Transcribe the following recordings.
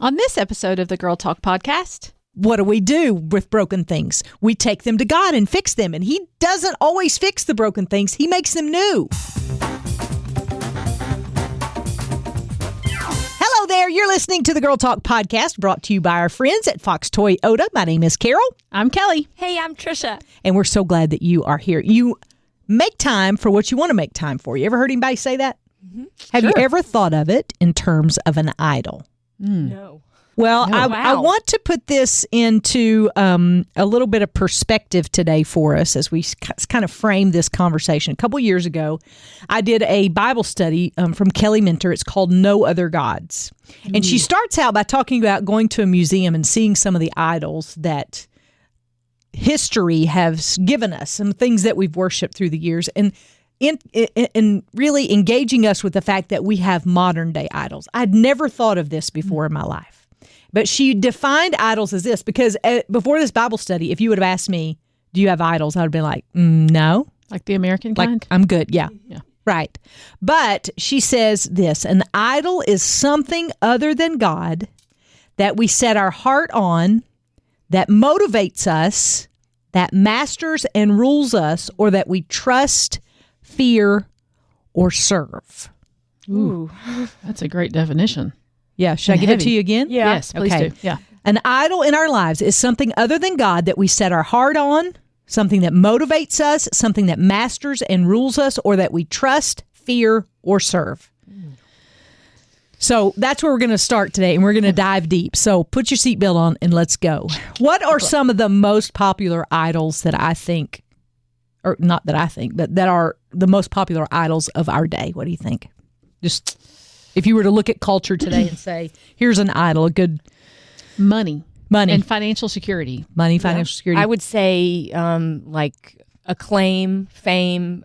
On this episode of the Girl Talk podcast, what do we do with broken things? We take them to God and fix them, and He doesn't always fix the broken things. He makes them new. Hello there. You're listening to the Girl Talk podcast, brought to you by our friends at Fox Toyota. My name is Carol. I'm Kelly. Hey, I'm Tricia. And we're so glad that you are here. You make time for what you want to make time for. You ever heard anybody say that? Mm-hmm. Have you ever thought of it in terms of an idol? No. Well, No. I want to put this into a little bit of perspective today for us as we kind of frame this conversation. A couple years ago, I did a Bible study from Kelly Minter. It's called No Other Gods. And she starts out by talking about going to a museum and seeing some of the idols that history has given us, some things that we've worshiped through the years. And in really engaging us with the fact that we have modern day idols. I'd never thought of this before in my life. But she defined idols as this, because before this Bible study, if you would have asked me, do you have idols? I would have been like, no. Like the American kind? Like, I'm good. Yeah. Right. But she says this, an idol is something other than God that we set our heart on, that motivates us, that masters and rules us, or that we trust, fear, or serve. Ooh, that's a great definition. Yeah. Should I give it to you again? Yeah. Yes, please do. Yeah. An idol in our lives is something other than God that we set our heart on, something that motivates us, something that masters and rules us, or that we trust, fear, or serve. So that's where we're going to start today, and we're going to dive deep. So put your seatbelt on and let's go. What are some of the most popular idols that I think, or not that I think, but that are the most popular idols of our day? What do you think? Just if you were to look at culture today and say, here's an idol, a good Money. and financial security. money, financial security. I would say like acclaim, fame,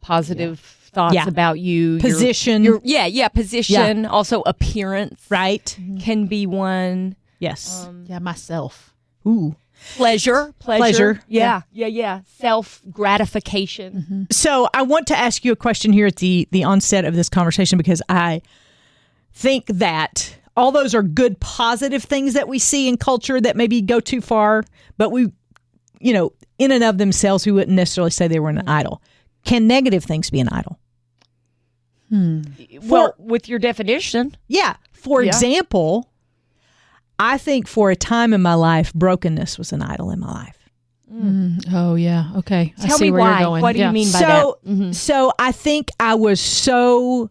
positive thoughts about you. Position. Position. Also appearance. Right? Can be one. Yes. Myself. Ooh. Pleasure. Yeah. Self-gratification. Mm-hmm. So I want to ask you a question here at the onset of this conversation, because I think that all those are good, positive things that we see in culture that maybe go too far, but we, in and of themselves, we wouldn't necessarily say they were an idol. Can negative things be an idol? Well, with your definition. Yeah. For example, I think for a time in my life, brokenness was an idol in my life. Oh, yeah. Okay. Tell I see me where why. you're going. What do you mean by that? So I think I was so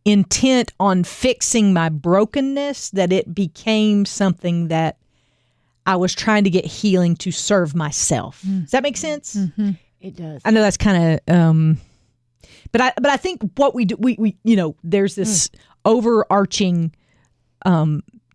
intent on fixing my brokenness that it became something that I was trying to get healing to serve myself. Does that make sense? Mm-hmm. It does. I know that's kind of, but I think what we do, we there's this overarching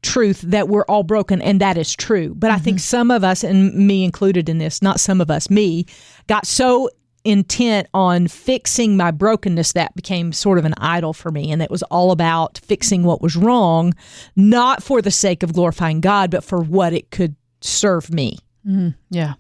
truth that we're all broken, and that is true. But I think some of us, and me included in this, not some of us, me, got so intent on fixing my brokenness that became sort of an idol for me. And it was all about fixing what was wrong, not for the sake of glorifying God, but for what it could serve me. Yeah.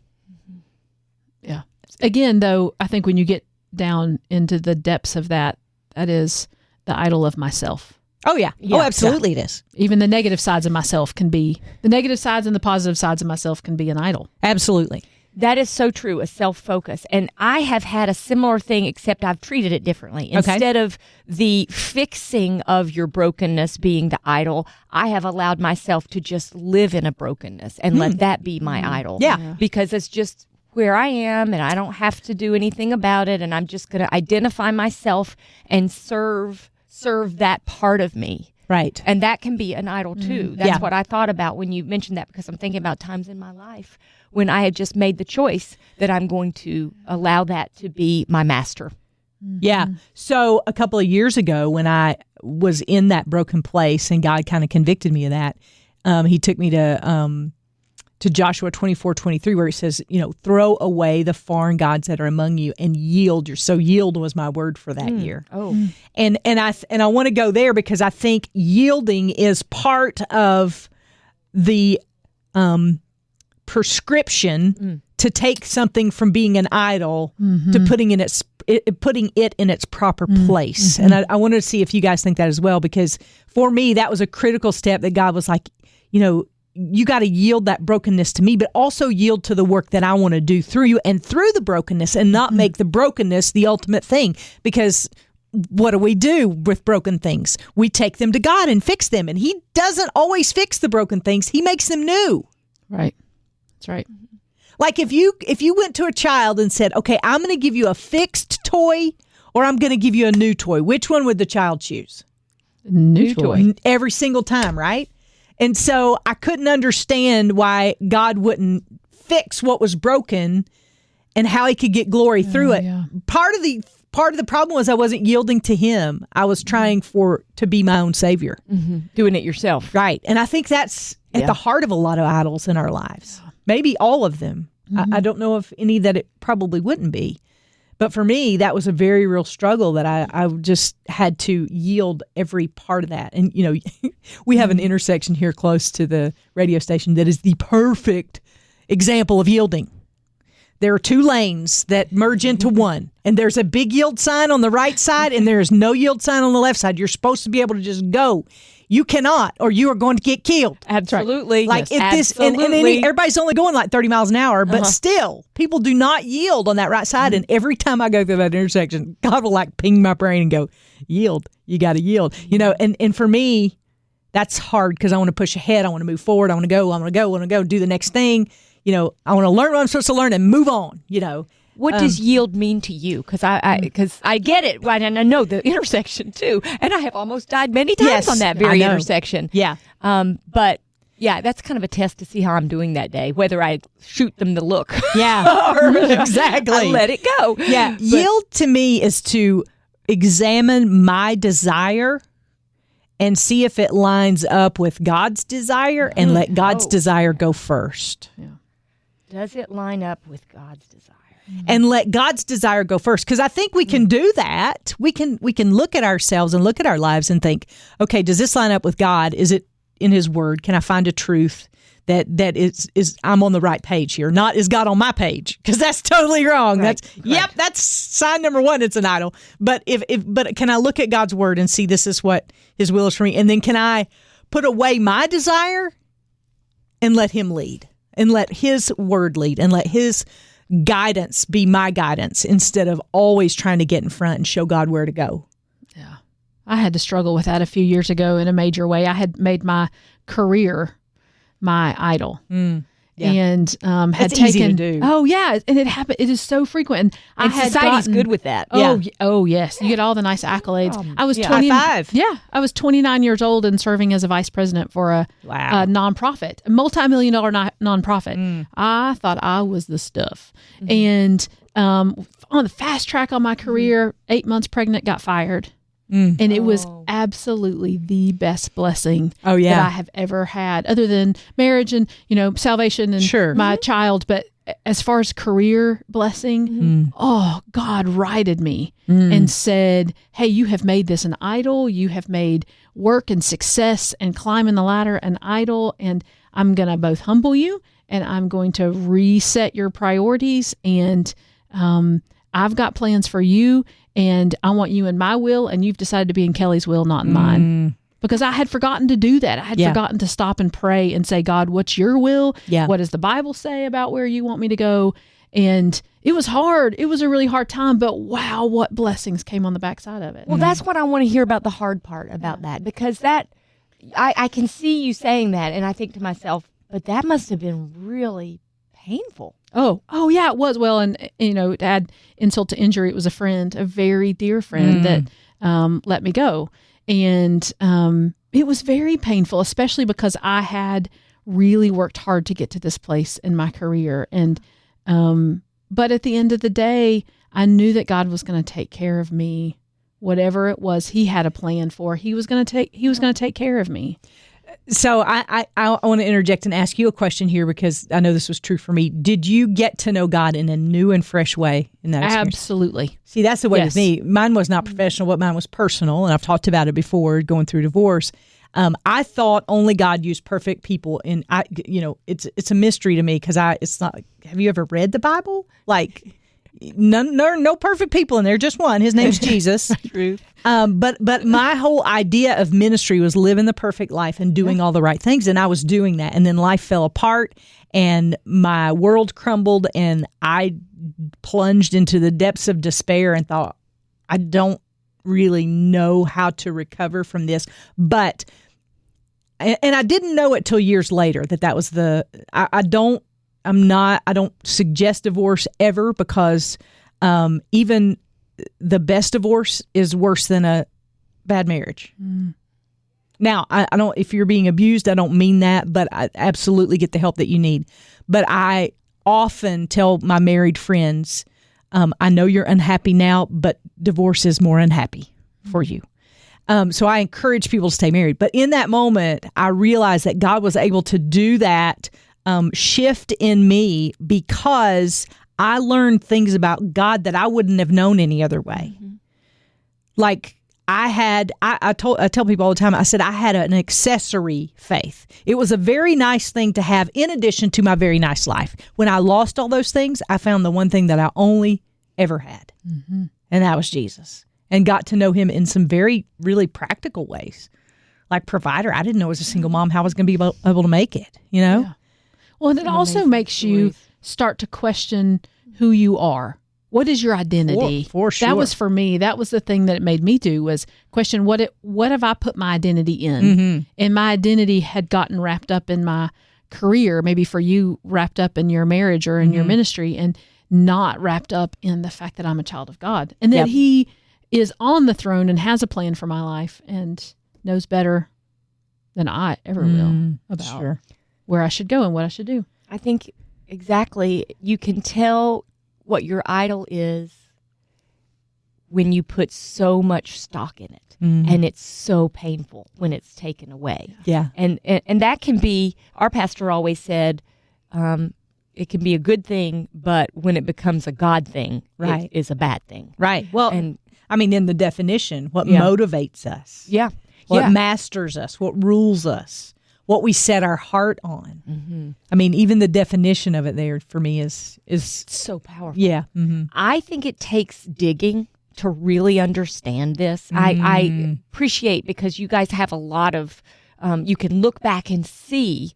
Yeah. Again, though, I think when you get down into the depths of that, that is the idol of myself. Oh, yeah. Oh, absolutely it is. Even the negative sides of myself can be, the negative sides and the positive sides of myself can be an idol. Absolutely. That is so true, a self-focus. And I have had a similar thing, except I've treated it differently. Instead of the fixing of your brokenness being the idol, I have allowed myself to just live in a brokenness and let that be my idol. Yeah. Because it's just where I am, and I don't have to do anything about it, and I'm just going to identify myself and serve that part of me. Right. And that can be an idol too. That's what I thought about when you mentioned that, because I'm thinking about times in my life when I had just made the choice that I'm going to allow that to be my master. Yeah. So a couple of years ago, when I was in that broken place and God kind of convicted me of that, he took me to Joshua 24:23, where he says, throw away the foreign gods that are among you and yield. So yield was my word for that year. Oh. And I want to go there because I think yielding is part of the prescription to take something from being an idol to putting it in its proper place. And I wanted to see if you guys think that as well, because for me, that was a critical step that God was like, you got to yield that brokenness to me, but also yield to the work that I want to do through you and through the brokenness, and not make the brokenness the ultimate thing. Because what do we do with broken things? We take them to God and fix them. And He doesn't always fix the broken things. He makes them new. Right. That's right. Like if you went to a child and said, okay, I'm going to give you a fixed toy or I'm going to give you a new toy, which one would the child choose? New toy. Every single time, right? And so I couldn't understand why God wouldn't fix what was broken and how He could get glory through it. Yeah. Part of the problem was I wasn't yielding to Him. I was trying to be my own savior. Doing it yourself. Right. And I think that's at the heart of a lot of idols in our lives. Maybe all of them. I don't know if any that it probably wouldn't be. But for me, that was a very real struggle that I just had to yield every part of that. And, we have an intersection here close to the radio station that is the perfect example of yielding. There are two lanes that merge into one, and there's a big yield sign on the right side, and there is no yield sign on the left side. You're supposed to be able to just go. You cannot, or you are going to get killed. Absolutely. Like if this, and everybody's only going like 30 miles an hour, but still, people do not yield on that right side. And every time I go through that intersection, God will like ping my brain and go, yield. You got to yield. And for me, that's hard because I want to push ahead. I want to move forward. I want to go, do the next thing. I want to learn what I'm supposed to learn and move on. What does yield mean to you? Because I get it, right? And I know the intersection too. And I have almost died many times on that very intersection. Yeah. But yeah, that's kind of a test to see how I'm doing that day, whether I shoot them the look. Yeah. or exactly. I let it go. Yeah. Yield to me is to examine my desire and see if it lines up with God's desire and let God's desire go first. Yeah. Does it line up with God's desire? And let God's desire go first. Because I think we can do that. We can look at ourselves and look at our lives and think, okay, does this line up with God? Is it in His Word? Can I find a truth that is I'm on the right page here? Not is God on my page? Because that's totally wrong. Right. That's sign number one. It's an idol. But but can I look at God's Word and see this is what His will is for me? And then can I put away my desire and let Him lead, and let His Word lead, and let His guidance be my guidance instead of always trying to get in front and show God where to go. Yeah. I had to struggle with that a few years ago in a major way. I had made my career my idol. Yeah. And had That's taken easy to do. Oh yeah, and it happened. It is so frequent. And society's good with that. Oh yes, you get all the nice accolades. I was 20. High five. Yeah, I was 29 years old and serving as a vice president for a nonprofit, a multi-million-dollar nonprofit. I thought I was the stuff, and on the fast track on my career, 8 months pregnant, got fired. And it was absolutely the best blessing that I have ever had, other than marriage and, salvation and my child. But as far as career blessing, God righted me and said, hey, you have made this an idol. You have made work and success and climbing the ladder an idol. And I'm going to both humble you and I'm going to reset your priorities. And I've got plans for you. And I want you in my will, and you've decided to be in Kelly's will, not in mine. Because I had forgotten to do that. I had forgotten to stop and pray and say, God, what's your will? Yeah. What does the Bible say about where you want me to go? And it was hard. It was a really hard time, but wow, what blessings came on the backside of it. Well, that's what I want to hear about, the hard part about that, because that I can see you saying that, and I think to myself, but that must have been really painful. Oh yeah, it was. Well, and to add insult to injury, it was a friend, a very dear friend that let me go. And it was very painful, especially because I had really worked hard to get to this place in my career. And but at the end of the day, I knew that God was going to take care of me. Whatever it was, He had a plan for. He was going to take care of me. So I want to interject and ask you a question here, because I know this was true for me. Did you get to know God in a new and fresh way in that experience? Absolutely. See, that's the way with me. Mine was not professional, but mine was personal, and I've talked about it before, going through divorce. I thought only God used perfect people, and it's a mystery to me because it's not. Have you ever read the Bible? Like, no perfect people in there, just one. His name's Jesus. Truth. But my whole idea of ministry was living the perfect life and doing all the right things, and I was doing that, and then life fell apart, and my world crumbled, and I plunged into the depths of despair and thought, I don't really know how to recover from this, but. And I didn't know it till years later that was I don't suggest divorce ever, because even the best divorce is worse than a bad marriage. Now, I don't, if you're being abused, I don't mean that, but I absolutely get the help that you need. But I often tell my married friends, I know you're unhappy now, but divorce is more unhappy for you. So I encourage people to stay married. But in that moment, I realized that God was able to do that shift in me because I learned things about God that I wouldn't have known any other way. Mm-hmm. Like I tell people all the time, I said I had an accessory faith. It was a very nice thing to have in addition to my very nice life. When I lost all those things, I found the one thing that I only ever had. Mm-hmm. And that was Jesus. And got to know him in some very, really practical ways. Like provider, I didn't know as a single mom how I was going to be able to make it, Yeah. Well, and it also makes you start to question who you are. What is your identity? For sure. That was for me. That was the thing that it made me do, was question what have I put my identity in? Mm-hmm. And my identity had gotten wrapped up in my career, maybe for you wrapped up in your marriage or in your ministry, and not wrapped up in the fact that I'm a child of God. And that he is on the throne and has a plan for my life and knows better than I ever will about where I should go and what I should do. I think exactly. You can tell what your idol is when you put so much stock in it, and it's so painful when it's taken away. Yeah. And that can be, our pastor always said, it can be a good thing, but when it becomes a God thing, it is a bad thing. Right. Well, and I mean, in the definition, what motivates us. Yeah. What masters us, what rules us, what we set our heart on. Mm-hmm. I mean, even the definition of it there for me is so powerful. Yeah. Mm-hmm. I think it takes digging to really understand this. I appreciate, because you guys have a lot of, you can look back and see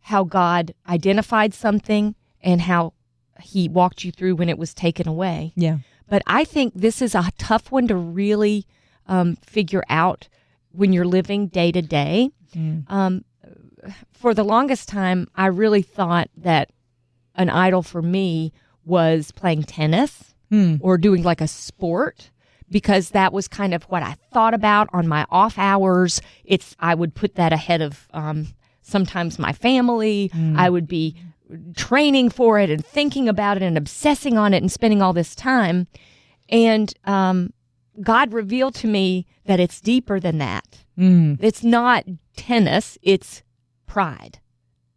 how God identified something and how he walked you through when it was taken away. Yeah. But I think this is a tough one to really figure out when you're living day to day. For the longest time, I really thought that an idol for me was playing tennis or doing like a sport, because that was kind of what I thought about on my off hours. I would put that ahead of sometimes my family. I would be training for it and thinking about it and obsessing on it and spending all this time. And God revealed to me that it's deeper than that. It's not tennis, it's pride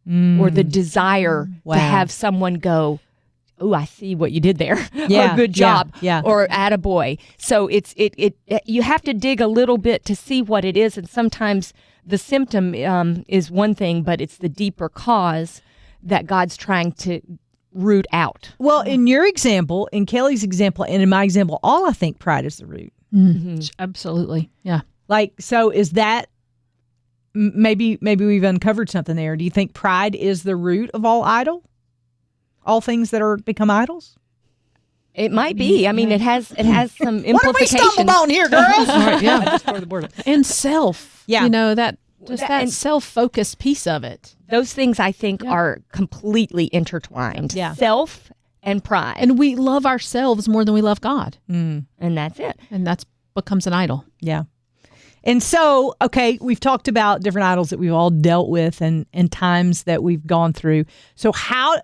or the desire to have someone go, "Oh, I see what you did there," or "Good job," or "Attaboy." So it you have to dig a little bit to see what it is, and sometimes the symptom is one thing, but it's the deeper cause that God's trying to root out. Well, in your example, in Kelly's example, and in my example, all I think pride is the root. Mm-hmm. Absolutely, yeah. Like, so is that maybe we've uncovered something there? Do you think pride is the root of all things that are become idols? It might be. I mean, it has some implications. What have we stumbled on here, girls? And self. Yeah. That self-focused piece of it. Those things, I think, are completely intertwined. Yeah. Self and pride. And we love ourselves more than we love God. And that's it. And that becomes an idol. Yeah. And so, okay, we've talked about different idols that we've all dealt with and times that we've gone through. So how,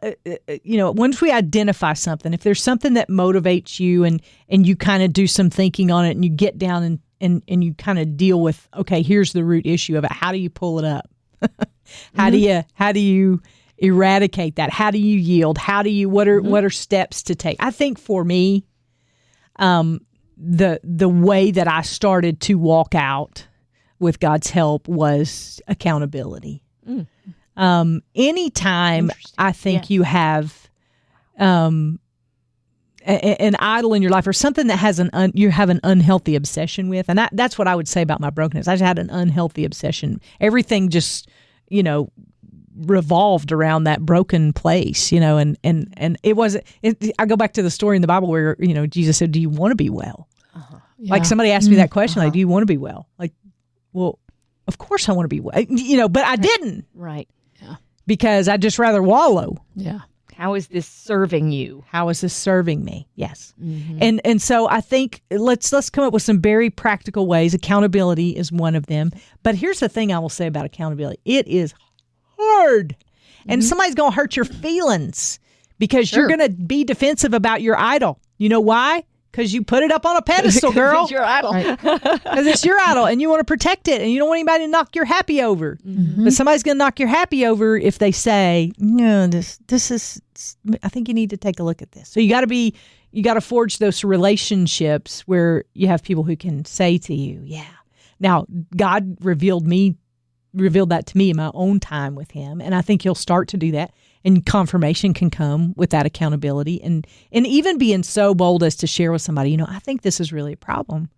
once we identify something, if there's something that motivates you and you kind of do some thinking on it and you get down and you kind of deal with, okay, here's the root issue of it. How do you pull it up? How do you eradicate that? How do you yield? What are steps to take? I think for me, the way that I started to walk out with God's help was accountability. Anytime I think you have an idol in your life or something that has you have an unhealthy obsession with, and that's what I would say about my brokenness. I just had an unhealthy obsession. Everything just, revolved around that broken place, and it wasn't. I go back to the story in the Bible where Jesus said, "Do you want to be well?" Yeah. Like somebody asked me that question, like, "Do you want to be well?" Like, well, of course I want to be well, but I didn't, right? Yeah, because I'd just rather wallow. Yeah. How is this serving you? How is this serving me? Yes. Mm-hmm. And so I think let's come up with some very practical ways. Accountability is one of them. But here's the thing I will say about accountability. It is hard. And somebody's going to hurt your feelings because you're going to be defensive about your idol. You know why? Because you put it up on a pedestal, girl. It's your idol. Because it's your idol and you want to protect it and you don't want anybody to knock your happy over. Mm-hmm. But somebody's going to knock your happy over if they say, no, this is, I think you need to take a look at this. So you got to forge those relationships where you have people who can say to you, yeah. Now, God revealed that to me in my own time with him. And I think he'll start to do that. And confirmation can come with that accountability and even being so bold as to share with somebody, I think this is really a problem.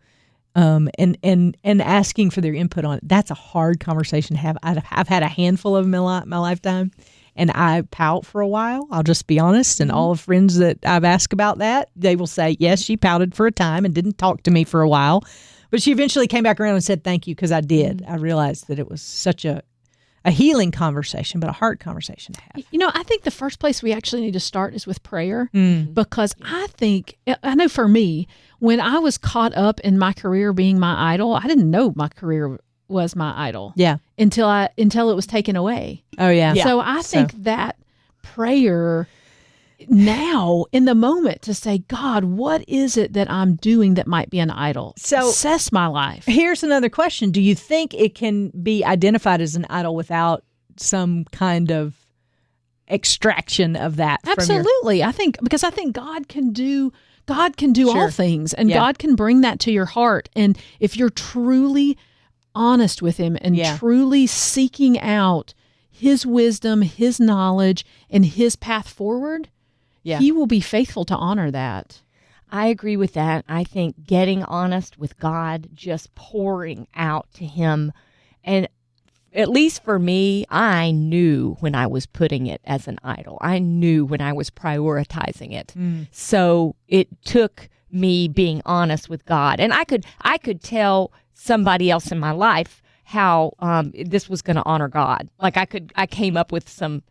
And asking for their input on it. That's a hard conversation to have. I've had a handful of them in my lifetime and I pout for a while. I'll just be honest. And all the friends that I've asked about that, they will say, yes, she pouted for a time and didn't talk to me for a while. But she eventually came back around and said, thank you, because I did. I realized that it was such a healing conversation, but a hard conversation to have. I think the first place we actually need to start is with prayer, because I know for me, when I was caught up in my career being my idol, I didn't know my career was my idol. Yeah. Until it was taken away. Oh, yeah. So I think that prayer now in the moment to say, God, what is it that I'm doing that might be an idol? So assess my life. Here's another question. Do you think it can be identified as an idol without some kind of extraction of that? Absolutely. I think God can do all things, and God can bring that to your heart. And if you're truly honest with him and truly seeking out his wisdom, his knowledge, and his path forward, he will be faithful to honor that. I agree with that. I think getting honest with God, just pouring out to him, and at least for me, I knew when I was putting it as an idol. I knew when I was prioritizing it. So it took me being honest with God. And I could tell somebody else in my life how this was going to honor God. Like I came up with some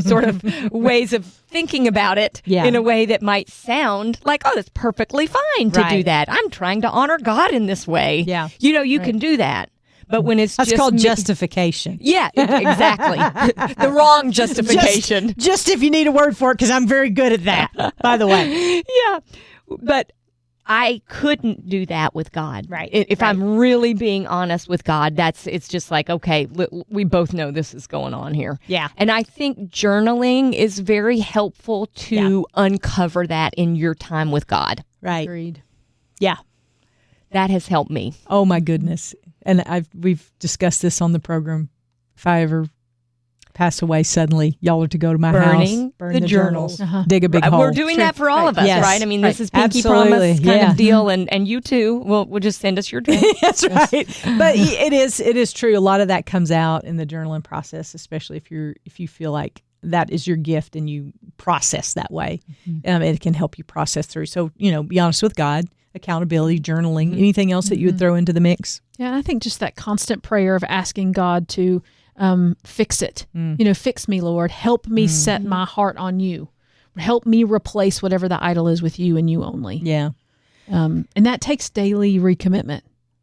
sort of ways of thinking about it in a way that might sound like, oh, that's perfectly fine to do that. I'm trying to honor God in this way. Yeah. You can do that. But when that's called justification. Yeah, exactly. The wrong justification. Just if you need a word for it, because I'm very good at that, by the way. Yeah. But I couldn't do that with God. Right. If I'm really being honest with God, it's just like, okay, we both know this is going on here. Yeah. And I think journaling is very helpful to uncover that in your time with God. Right. Agreed. Yeah. That has helped me. Oh, my goodness. And we've discussed this on the program. If I ever pass away suddenly, y'all are to go to my house, burn the journals, dig a big hole. We're doing that for all of us, right? I mean, this is pinky promise kind of deal, and you too. We'll just send us your journal. That's right. But it is true. A lot of that comes out in the journaling process, especially if you feel like that is your gift and you process that way. It can help you process through. So be honest with God. Accountability, journaling, anything else that you would throw into the mix? Yeah, I think just that constant prayer of asking God to fix it. Fix me, Lord. Help me set my heart on you. Help me replace whatever the idol is with you and you only. Yeah. And that takes daily recommitment.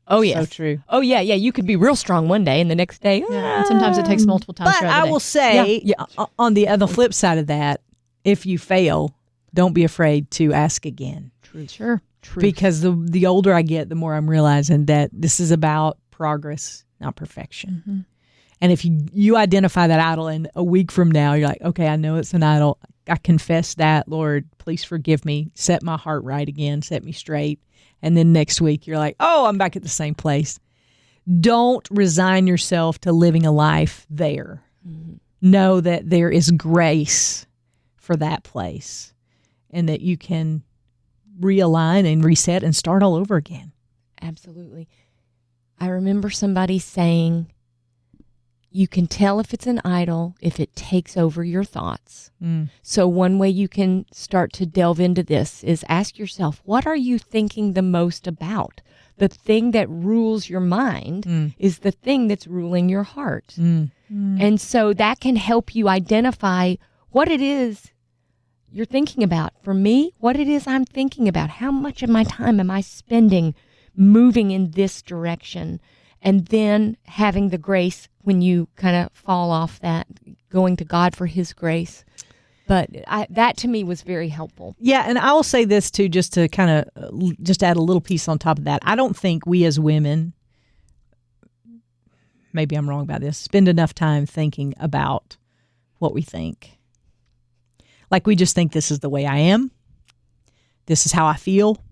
Oh, yes. So true. Oh, yeah. You could be real strong one day and the next day. And sometimes it takes multiple times. But I will say, on the flip side of that, if you fail, don't be afraid to ask again. True. Sure. Truth. Because the older I get, the more I'm realizing that this is about progress, not perfection. And if you identify that idol and a week from now, you're like, okay, I know it's an idol. I confess that, Lord, please forgive me. Set my heart right again. Set me straight. And then next week, you're like, oh, I'm back at the same place. don't resign yourself to living a life there. Mm-hmm. Know that there is grace for that place and that you can realign and reset and start all over again. Absolutely. I remember somebody saying, you can tell if it's an idol if it takes over your thoughts. So one way you can start to delve into this is ask yourself, what are you thinking the most about? The thing that rules your mind is the thing that's ruling your heart. And so that can help you identify what it is you're thinking about. For me, what it is I'm thinking about. How much of my time am I spending moving in this direction? And then having the grace when you kind of fall off that, going to God for his grace. But that to me was very helpful. Yeah, and I will say this too, just to kind of just add a little piece on top of that. I don't think we as women, maybe I'm wrong about this, spend enough time thinking about what we think. Like we just think this is the way I am, this is how I feel,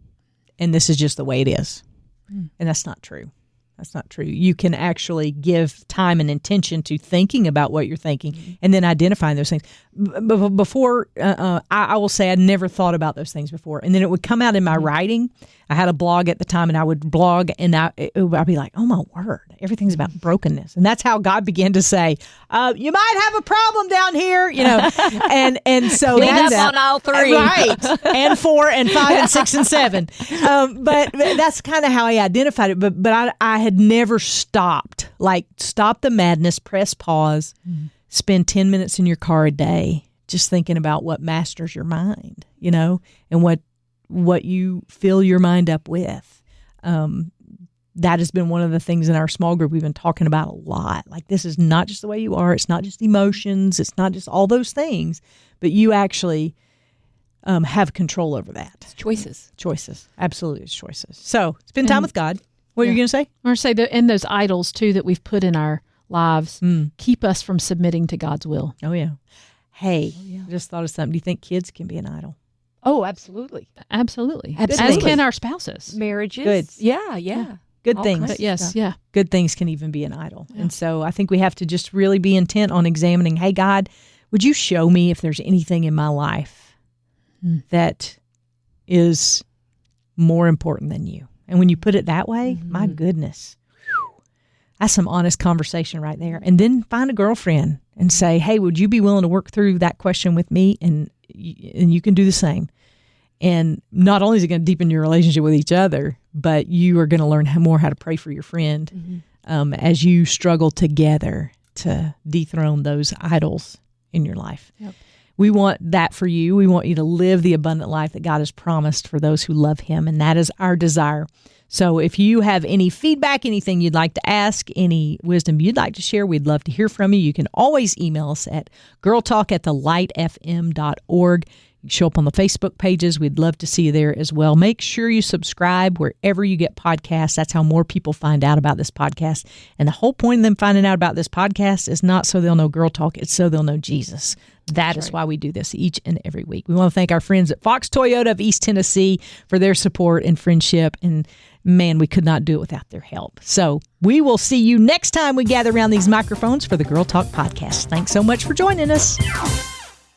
and this is just the way it is. And that's not true. That's not true. You can actually give time and intention to thinking about what you're thinking and then identifying those things. Before, I will say I'd never thought about those things before. And then it would come out in my writing. I had a blog at the time, and I would blog, and I'd be like, oh, my word, everything's about brokenness. And that's how God began to say, you might have a problem down here, and so clean up on all three. Right, and 4 and 5 and 6 and 7. But that's kind of how I identified it. But I had never stopped, stop the madness, press pause, spend 10 minutes in your car a day just thinking about what masters your mind, and what you fill your mind up with. That has been one of the things in our small group we've been talking about a lot. Like, this is not just the way you are. It's not just emotions. It's not just all those things, but you actually have control over that. It's choices. Choices. Absolutely. It's choices. So spend time with God. What are you going to say? Or say that, and those idols too that we've put in our lives keep us from submitting to God's will. Oh, yeah. Hey, I just thought of something. Do you think kids can be an idol? Oh, absolutely. Absolutely. Absolutely. As can our spouses. Marriages. Good. Yeah. Good All things. kinds of Yes, stuff. yeah. Good things can even be an idol. Yeah. And so I think we have to just really be intent on examining, hey, God, would you show me if there's anything in my life that is more important than you? And when you put it that way, my goodness, that's some honest conversation right there. And then find a girlfriend and say, hey, would you be willing to work through that question with me? And you can do the same. And not only is it going to deepen your relationship with each other, but you are going to learn more how to pray for your friend as you struggle together to dethrone those idols in your life. Yep. We want that for you. We want you to live the abundant life that God has promised for those who love him, and that is our desire. So if you have any feedback, anything you'd like to ask, any wisdom you'd like to share, we'd love to hear from you. You can always email us at girltalk@thelightfm.org. You can show up on the Facebook pages. We'd love to see you there as well. Make sure you subscribe wherever you get podcasts. That's how more people find out about this podcast. And the whole point of them finding out about this podcast is not so they'll know Girl Talk, it's so they'll know Jesus. That is why we do this each and every week. We want to thank our friends at Fox Toyota of East Tennessee for their support and friendship. And man, we could not do it without their help. So we will see you next time we gather around these microphones for the Girl Talk podcast. Thanks so much for joining us.